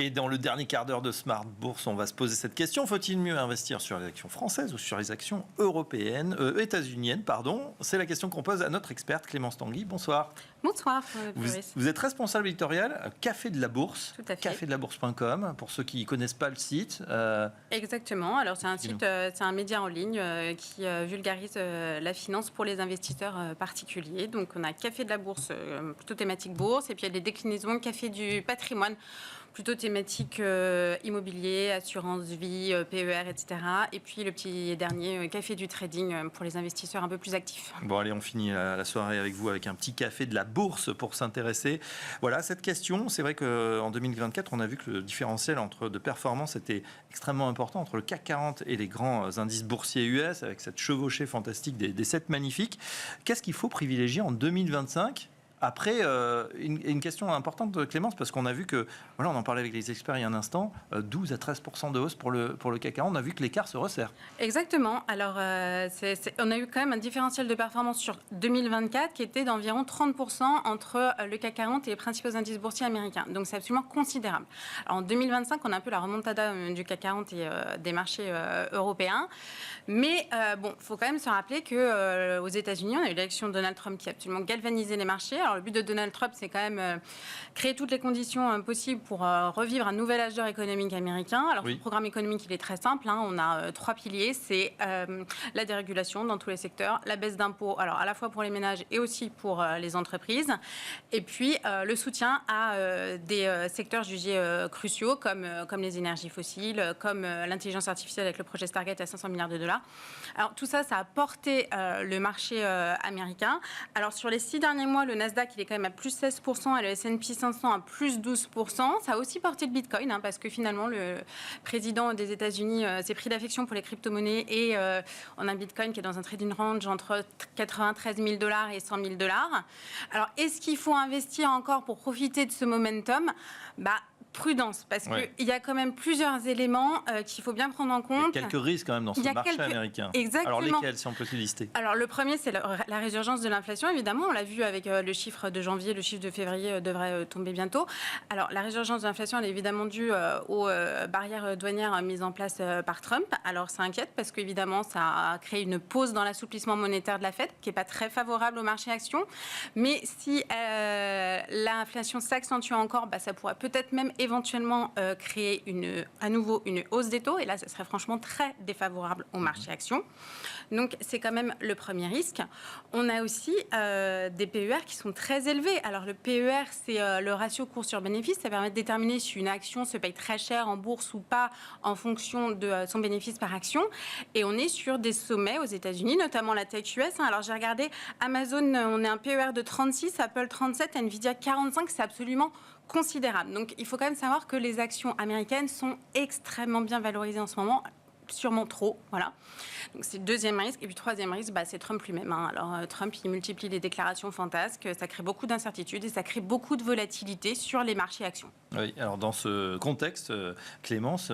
Et dans le dernier quart d'heure de Smart Bourse, on va se poser cette question. Faut-il mieux investir sur les actions françaises ou sur les actions états-uniennes, pardon. C'est la question qu'on pose à notre experte Clémence Tanguy. Bonsoir. Bonsoir. Vous êtes responsable éditorial Café de la Bourse. Tout à fait. Cafédelabourse.com, pour ceux qui ne connaissent pas le site. Exactement. Alors, c'est un site, c'est un média en ligne qui vulgarise la finance pour les investisseurs particuliers. Donc, on a Café de la Bourse, plutôt thématique bourse, et puis il y a des déclinaisons Café du patrimoine, plutôt thématique immobilier, assurance vie, PER, etc. Et puis le petit dernier, Café du trading pour les investisseurs un peu plus actifs. Bon, allez, on finit la soirée avec vous avec un petit café de la bourse pour s'intéresser. Voilà, cette question, c'est vrai qu'en 2024, on a vu que le différentiel de performance était extrêmement important entre le CAC 40 et les grands indices boursiers US, avec cette chevauchée fantastique des 7 magnifiques. Qu'est-ce qu'il faut privilégier en 2025 ? Après, une question importante, Clémence, parce qu'on a vu que, voilà, on en parlait avec les experts il y a un instant, 12 à 13% de hausse pour le CAC 40, on a vu que l'écart se resserre. Exactement. Alors, on a eu quand même un différentiel de performance sur 2024 qui était d'environ 30% entre le CAC 40 et les principaux indices boursiers américains. Donc, c'est absolument considérable. Alors, en 2025, on a un peu la remontada du CAC 40 et des marchés européens. Mais, bon, il faut quand même se rappeler qu'aux États-Unis, on a eu l'élection de Donald Trump qui a absolument galvanisé les marchés. Alors, le but de Donald Trump, c'est quand même créer toutes les conditions possibles pour revivre un nouvel âge d'or économique américain. Alors, le programme économique, il est très simple. On a 3 piliers. C'est la dérégulation dans tous les secteurs, la baisse d'impôts, alors à la fois pour les ménages et aussi pour les entreprises. Et puis, le soutien à des secteurs jugés cruciaux comme les énergies fossiles, comme l'intelligence artificielle avec le projet Stargate à 500 milliards de dollars. Alors, tout ça, ça a porté le marché américain. Alors, sur les 6 derniers mois, le Nasdaq, il est quand même à plus 16% et le S&P 500 à plus 12%. Ça a aussi porté le Bitcoin, parce que finalement, le président des États-Unis s'est pris d'affection pour les crypto-monnaies et on a un Bitcoin qui est dans un trading range entre 93 000 dollars et 100 000 dollars. Alors, est-ce qu'il faut investir encore pour profiter de ce momentum ? Prudence, parce qu'il y a quand même plusieurs éléments qu'il faut bien prendre en compte. Il y a quelques risques quand même dans ce marché américain. Exactement. Alors lesquels, si on peut les lister ? Alors le premier, c'est la résurgence de l'inflation, évidemment. On l'a vu avec le chiffre de janvier, le chiffre de février devrait tomber bientôt. Alors la résurgence de l'inflation, elle est évidemment due aux barrières douanières mises en place par Trump. Alors ça inquiète parce qu'évidemment, ça a créé une pause dans l'assouplissement monétaire de la Fed, qui n'est pas très favorable au marché actions. Mais si l'inflation s'accentue encore, ça pourrait peut-être même éventuellement créer à nouveau une hausse des taux. Et là, ça serait franchement très défavorable au marché actions. Donc, c'est quand même le premier risque. On a aussi des PER qui sont très élevés. Alors, le PER, c'est le ratio cours sur bénéfice. Ça permet de déterminer si une action se paye très cher en bourse ou pas en fonction de son bénéfice par action. Et on est sur des sommets aux États-Unis, notamment la tech US. Alors, j'ai regardé Amazon, on est un PER de 36, Apple 37, Nvidia 45. C'est absolument considérable. Donc, il faut quand même savoir que les actions américaines sont extrêmement bien valorisées en ce moment, sûrement trop, voilà. Donc, c'est le deuxième risque. Et puis, troisième risque, c'est Trump lui-même. Alors, Trump, il multiplie les déclarations fantasques, ça crée beaucoup d'incertitudes et ça crée beaucoup de volatilité sur les marchés actions. Oui, alors dans ce contexte, Clémence,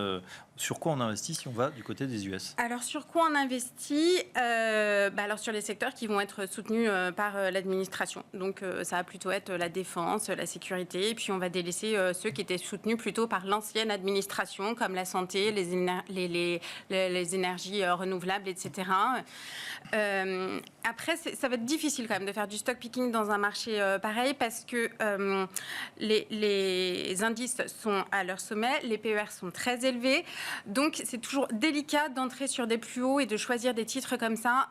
sur quoi on investit si on va du côté des US ? Alors, sur quoi on investit ? Alors, sur les secteurs qui vont être soutenus par l'administration. Donc, ça va plutôt être la défense, la sécurité. Et puis, on va délaisser ceux qui étaient soutenus plutôt par l'ancienne administration, comme la santé, les énergies renouvelables, etc. Après, ça va être difficile quand même de faire du stock picking dans un marché pareil parce que les indices sont à leur sommet, les PER sont très élevés. Donc, c'est toujours délicat d'entrer sur des plus hauts et de choisir des titres comme ça.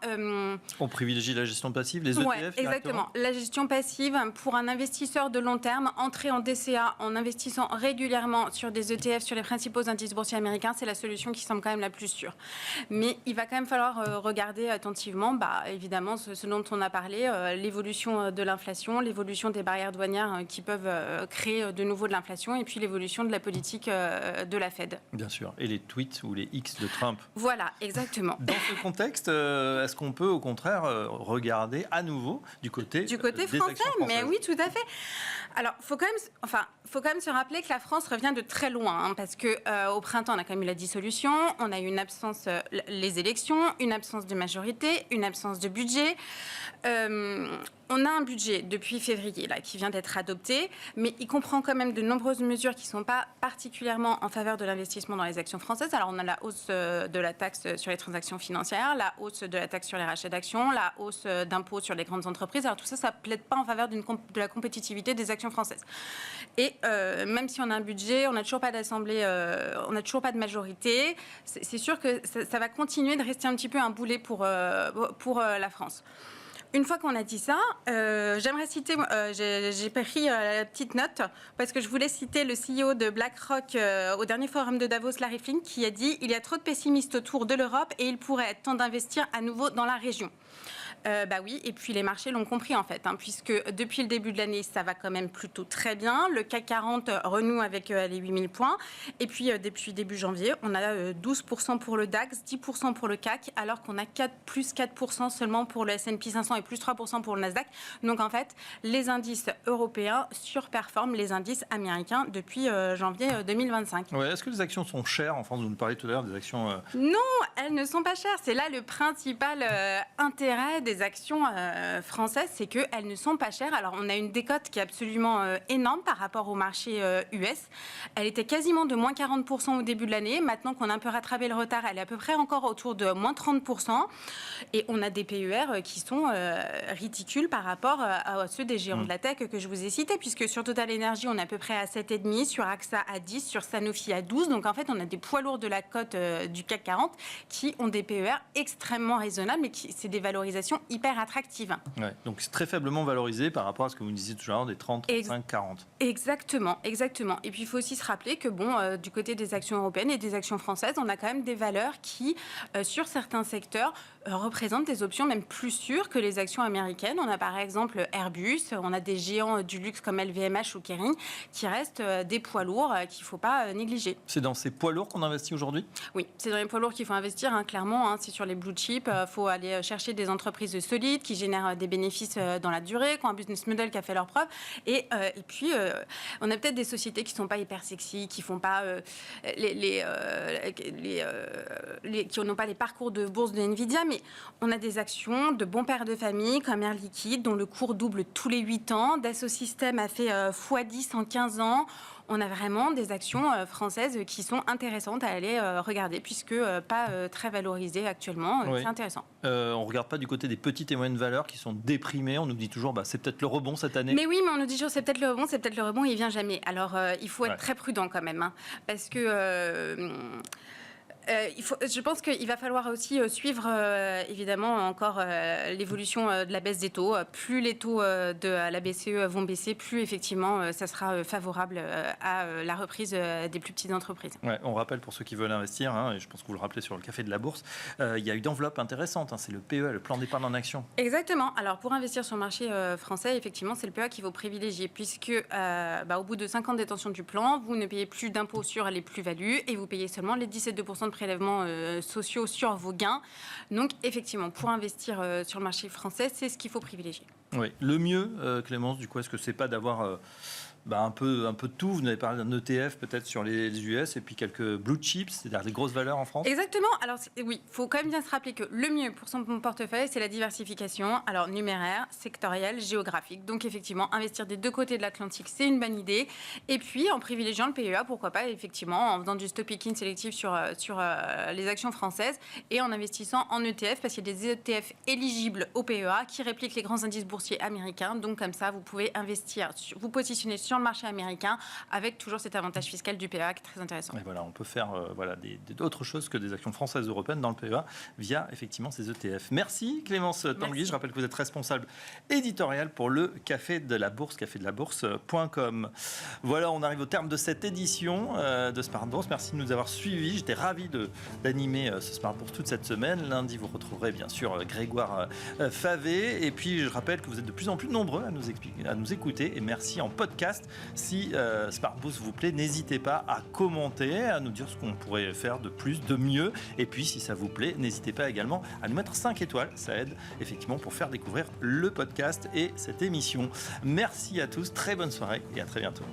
On privilégie la gestion passive, les ETF Ouais, exactement. La gestion passive, pour un investisseur de long terme, entrer en DCA en investissant régulièrement sur des ETF, sur les principaux indices boursiers américains, c'est la solution qui semble quand même la plus sûre. Mais il va quand même falloir regarder attentivement, évidemment, ce dont on a parlé, l'évolution de l'inflation, l'évolution des barrières douanières qui peuvent créer de nouveau de l'inflation et puis l'évolution de la politique de la Fed. Bien sûr. Et les tweets ou les X de Trump. Voilà, exactement. Dans ce contexte, est-ce qu'on peut au contraire regarder à nouveau du côté des français, actions françaises ? Mais oui, tout à fait. Alors, faut quand même se rappeler que la France revient de très loin, parce que au printemps, on a quand même eu la dissolution, on a eu une absence, les élections, une absence de majorité, une absence de budget. on a un budget depuis février là, qui vient d'être adopté, mais il comprend quand même de nombreuses mesures qui ne sont pas particulièrement en faveur de l'investissement dans les actions françaises. Alors on a la hausse de la taxe sur les transactions financières, la hausse de la taxe sur les rachats d'actions, la hausse d'impôts sur les grandes entreprises. Alors tout ça, ça ne plaide pas en faveur de la compétitivité des actions françaises. Et même si on a un budget, on n'a toujours pas d'assemblée, on n'a toujours pas de majorité, c'est sûr que ça va continuer de rester un petit peu un boulet pour la France. Une fois qu'on a dit ça, j'aimerais citer, j'ai pris la petite note parce que je voulais citer le CEO de BlackRock au dernier forum de Davos, Larry Fink, qui a dit « Il y a trop de pessimistes autour de l'Europe et il pourrait être temps d'investir à nouveau dans la région ». Oui, et puis les marchés l'ont compris en fait, puisque depuis le début de l'année, ça va quand même plutôt très bien. Le CAC 40 renoue avec les 8000 points. Et puis depuis début janvier, on a 12% pour le DAX, 10% pour le CAC, alors qu'on a plus 4% seulement pour le S&P 500 et plus 3% pour le Nasdaq. Donc en fait, les indices européens surperforment les indices américains depuis janvier 2025. Ouais, est-ce que les actions sont chères en France? Vous nous parliez tout à l'heure des actions... Non, elles ne sont pas chères. C'est là le principal intérêt des actions françaises, c'est qu'elles ne sont pas chères. Alors, on a une décote qui est absolument énorme par rapport au marché US. Elle était quasiment de moins 40% au début de l'année. Maintenant qu'on a un peu rattrapé le retard, elle est à peu près encore autour de moins 30%. Et on a des PER qui sont ridicules par rapport à ceux des géants de la tech que je vous ai cités, puisque sur Total Energy, on est à peu près à 7,5, sur AXA à 10, sur Sanofi à 12. Donc, en fait, on a des poids lourds de la cote du CAC 40 qui ont des PER extrêmement raisonnables, mais c'est des valorisations hyper attractive. Ouais, donc c'est très faiblement valorisé par rapport à ce que vous disiez tout à l'heure, des 30, 35, 40. Exactement. Et puis il faut aussi se rappeler que du côté des actions européennes et des actions françaises, on a quand même des valeurs qui, sur certains secteurs, représentent des options même plus sûres que les actions américaines. On a par exemple Airbus, on a des géants du luxe comme LVMH ou Kering qui restent des poids lourds qu'il ne faut pas négliger. C'est dans ces poids lourds qu'on investit aujourd'hui? Oui, c'est dans les poids lourds qu'il faut investir, clairement. C'est sur les blue chips. Il faut aller chercher des entreprises solides qui génèrent des bénéfices dans la durée, qui ont un business model qui a fait leurs preuves. Et puis, on a peut-être des sociétés qui ne sont pas hyper sexy, qui font pas qui n'ont pas les parcours de bourse de Nvidia, mais on a des actions de bons pères de famille comme Air Liquide, dont le cours double tous les 8 ans. Dassault Systèmes a fait x10 en 15 ans. On a vraiment des actions françaises qui sont intéressantes à aller regarder, puisque pas très valorisées actuellement. Oui. C'est intéressant. On ne regarde pas du côté des petites et moyennes valeurs qui sont déprimées. On nous dit toujours, c'est peut-être le rebond cette année. Mais oui, mais on nous dit toujours, c'est peut-être le rebond, il ne vient jamais. Alors, il faut être très prudent quand même, parce que... je pense qu'il va falloir aussi suivre évidemment encore l'évolution de la baisse des taux. Plus les taux de la BCE vont baisser, plus effectivement ça sera favorable à la reprise des plus petites entreprises. Ouais, on rappelle pour ceux qui veulent investir, et je pense que vous le rappelez sur le Café de la Bourse, il y a une enveloppe intéressante, c'est le PEA, le plan d'épargne en action. Exactement. Alors pour investir sur le marché français, effectivement c'est le PEA qu'il faut privilégier, puisque au bout de 5 ans de détention du plan, vous ne payez plus d'impôts sur les plus-values et vous payez seulement les 17,2% de prélèvements sociaux sur vos gains. Donc effectivement, pour investir sur le marché français, c'est ce qu'il faut privilégier. Oui, le mieux, Clémence, du coup, est-ce que c'est pas d'avoir un peu de tout? Vous avez parlé d'un ETF peut-être sur les US et puis quelques blue chips, c'est-à-dire des grosses valeurs en France. Exactement. Alors oui, il faut quand même bien se rappeler que le mieux pour son portefeuille, c'est la diversification. Alors numéraire, sectorielle, géographique. Donc effectivement, investir des deux côtés de l'Atlantique, c'est une bonne idée. Et puis en privilégiant le PEA, pourquoi pas, effectivement, en faisant du stop picking sélectif sur les actions françaises et en investissant en ETF, parce qu'il y a des ETF éligibles au PEA qui répliquent les grands indices boursiers américains. Donc comme ça, vous pouvez investir, vous positionner sur le marché américain avec toujours cet avantage fiscal du PEA qui est très intéressant. Et voilà, on peut faire d'autres choses que des actions françaises européennes dans le PEA via effectivement ces ETF. Merci Clémence Tanguy. Je rappelle que vous êtes responsable éditorial pour le Café de la Bourse, cafédelabourse.com. Voilà, on arrive au terme de cette édition de Smart Bourse. Merci de nous avoir suivis. J'étais ravi d'animer ce Smart Bourse toute cette semaine. Lundi, vous retrouverez bien sûr Grégoire Favé. Et puis, je rappelle que vous êtes de plus en plus nombreux à nous écouter. Et merci en podcast. Si Smart Bourse vous plaît, n'hésitez pas à commenter, à nous dire ce qu'on pourrait faire de plus, de mieux. Et puis, si ça vous plaît, n'hésitez pas également à nous mettre 5 étoiles. Ça aide effectivement pour faire découvrir le podcast et cette émission. Merci à tous, très bonne soirée et à très bientôt.